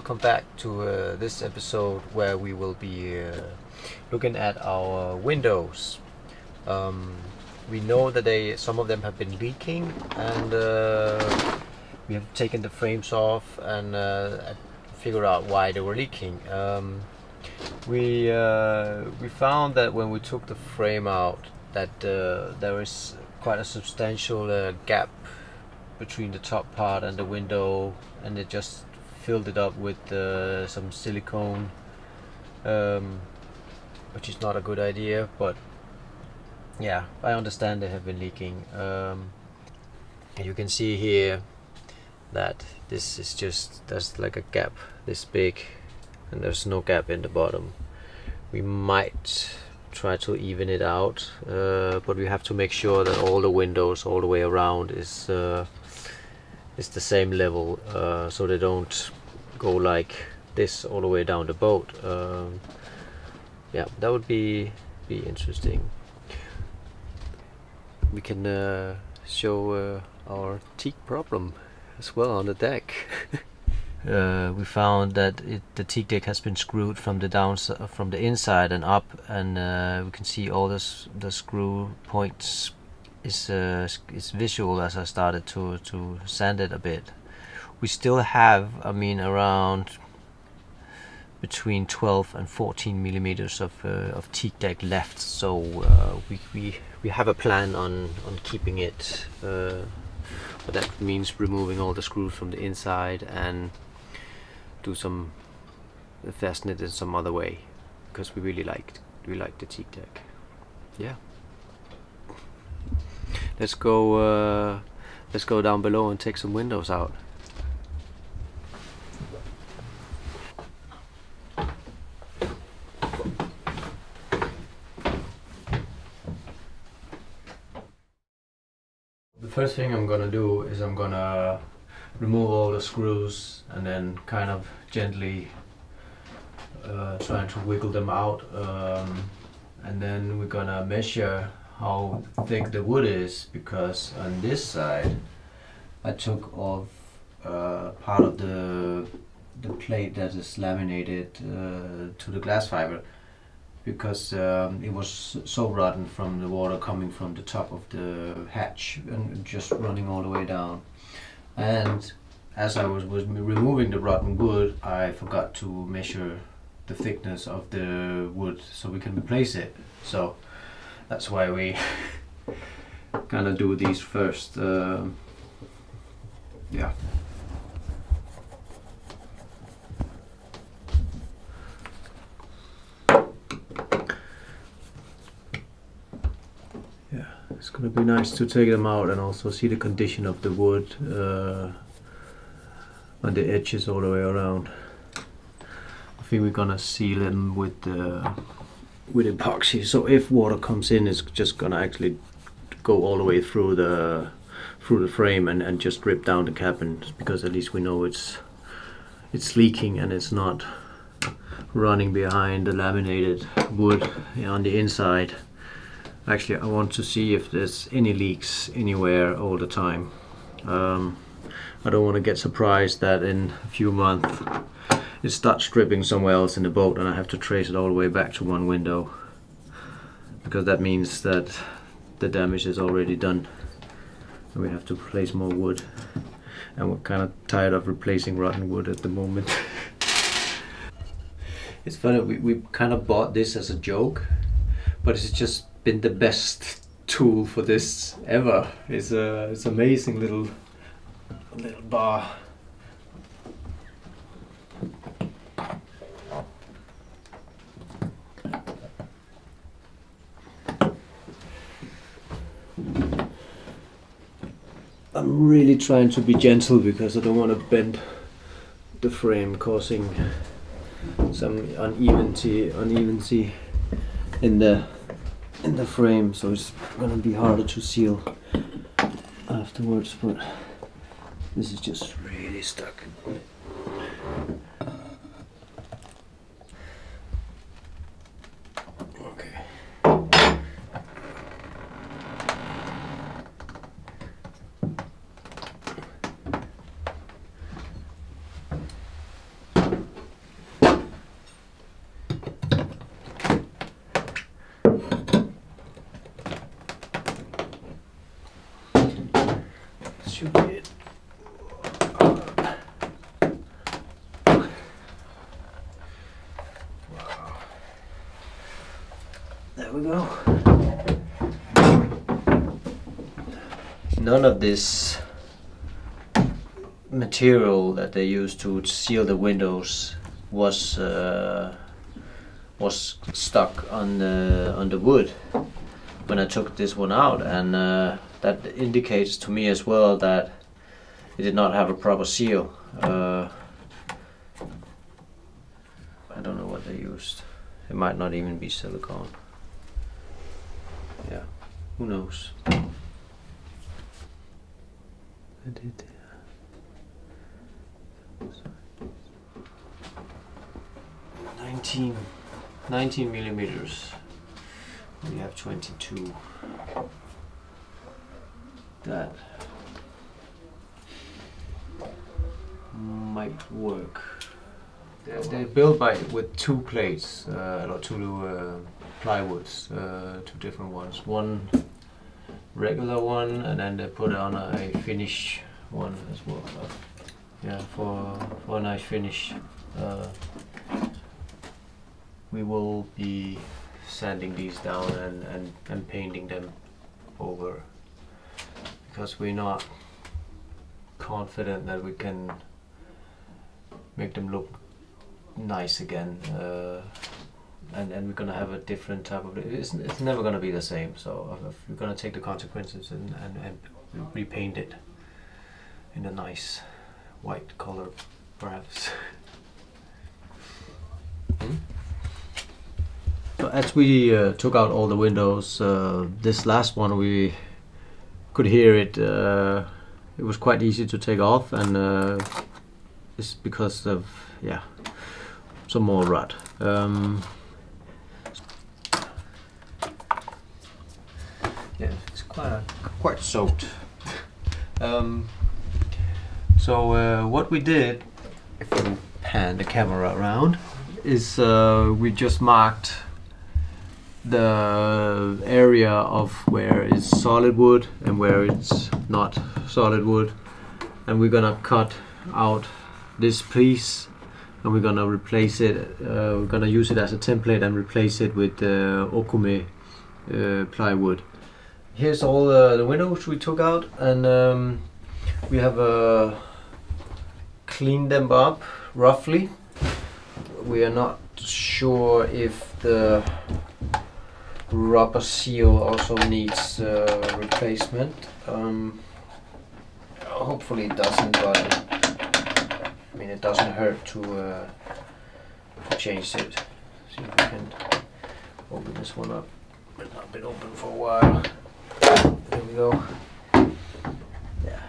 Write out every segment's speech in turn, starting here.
welcome back to this episode where we will be looking at our windows. We know that some of them have been leaking, and we have taken the frames off and figured out why they were leaking. We found that when we took the frame out that there is quite a substantial gap between the top part and the window, and it just filled it up with some silicone, which is not a good idea, but yeah, I understand they have been leaking. And you can see here that this is just, there's like a gap this big and there's no gap in the bottom. We might try to even it out, but we have to make sure that all the windows all the way around is the same level, so they don't go like this all the way down the boat. Yeah, that would be interesting. We can show our teak problem as well on the deck. We found that the teak deck has been screwed from the inside and up, and we can see all the screw points is visual as I started to sand it a bit. We still have, I mean, around between 12 and 14 millimeters of teak deck left, so we have a plan on keeping it, but that means removing all the screws from the inside and fasten it in some other way, because we really like the teak deck. Yeah. Let's go down below and take some windows out. The first thing I'm gonna do is I'm gonna remove all the screws and then kind of gently trying to wiggle them out, and then we're gonna measure how thick the wood is, because on this side I took off part of the plate that is laminated to the glass fiber, because it was so rotten from the water coming from the top of the hatch and just running all the way down. And as I was removing the rotten wood, I forgot to measure the thickness of the wood so we can replace it. So that's why we kind of do these first. Yeah. Yeah, it's gonna be nice to take them out and also see the condition of the wood on the edges all the way around. I think we're gonna seal them with epoxy, so if water comes in, it's just gonna actually go all the way through the frame and just rip down the cabin, because at least we know it's leaking and it's not running behind the laminated wood on the inside. Actually, I want to see if there's any leaks anywhere all the time. I don't want to get surprised that in a few months it starts dripping somewhere else in the boat and I have to trace it all the way back to one window, because that means that the damage is already done and we have to replace more wood, and we're kind of tired of replacing rotten wood at the moment. It's funny, we kind of bought this as a joke, but it's just been the best tool for this ever. It's amazing little bar. I'm really trying to be gentle because I don't want to bend the frame, causing some unevency in the frame, so it's gonna be harder to seal afterwards, but this is just really stuck. Okay. Should be it. Wow. There we go. None of this material that they used to seal the windows was stuck on the wood when I took this one out, and that indicates to me as well that it did not have a proper seal. I don't know what they used. It might not even be silicone. Yeah, who knows? I did. 19 millimeters. We have 22. That might work. They're built with two plates, or two plywoods, two different ones. One regular one, and then they put on a finish one as well. Yeah, for a nice finish. We will be sanding these down and painting them over, because we're not confident that we can make them look nice again, and we're gonna have a different type of, it's never gonna be the same, so we're gonna take the consequences and repaint it in a nice white color, perhaps. So as we took out all the windows, this last one we could hear it. It was quite easy to take off, and it's because of some more rot. Yeah, it's quite soaked. So what we did, if we pan the camera around, is we just marked the area of where it's solid wood and where it's not solid wood, and we're gonna cut out this piece and we're gonna replace it. We're gonna use it as a template and replace it with okume plywood. Here's all the windows we took out, and we have cleaned them up roughly. We are not sure if the rubber seal also needs replacement. Hopefully it doesn't, but I mean, it doesn't hurt to change it. See if we can open this one up. It's not been open for a while. There we go. Yeah,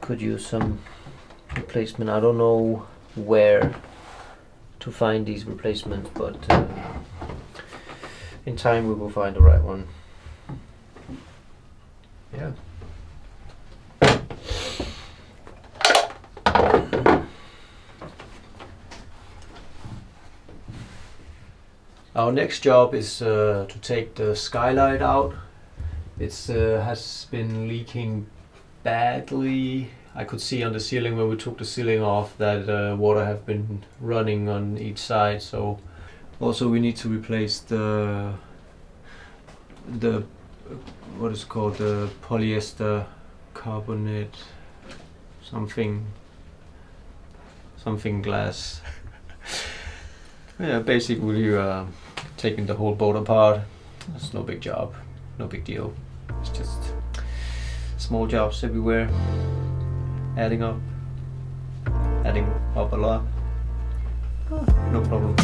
could use some replacement. I don't know where to find these replacements, but in time we will find the right one. Yeah. Our next job is to take the skylight out. It has been leaking badly. I could see on the ceiling when we took the ceiling off that water have been running on each side. So also we need to replace the what is called the polyester carbonate something glass. Yeah, basically taking the whole boat apart. It's no big job, no big deal. It's just small jobs everywhere, adding up a lot. No problem.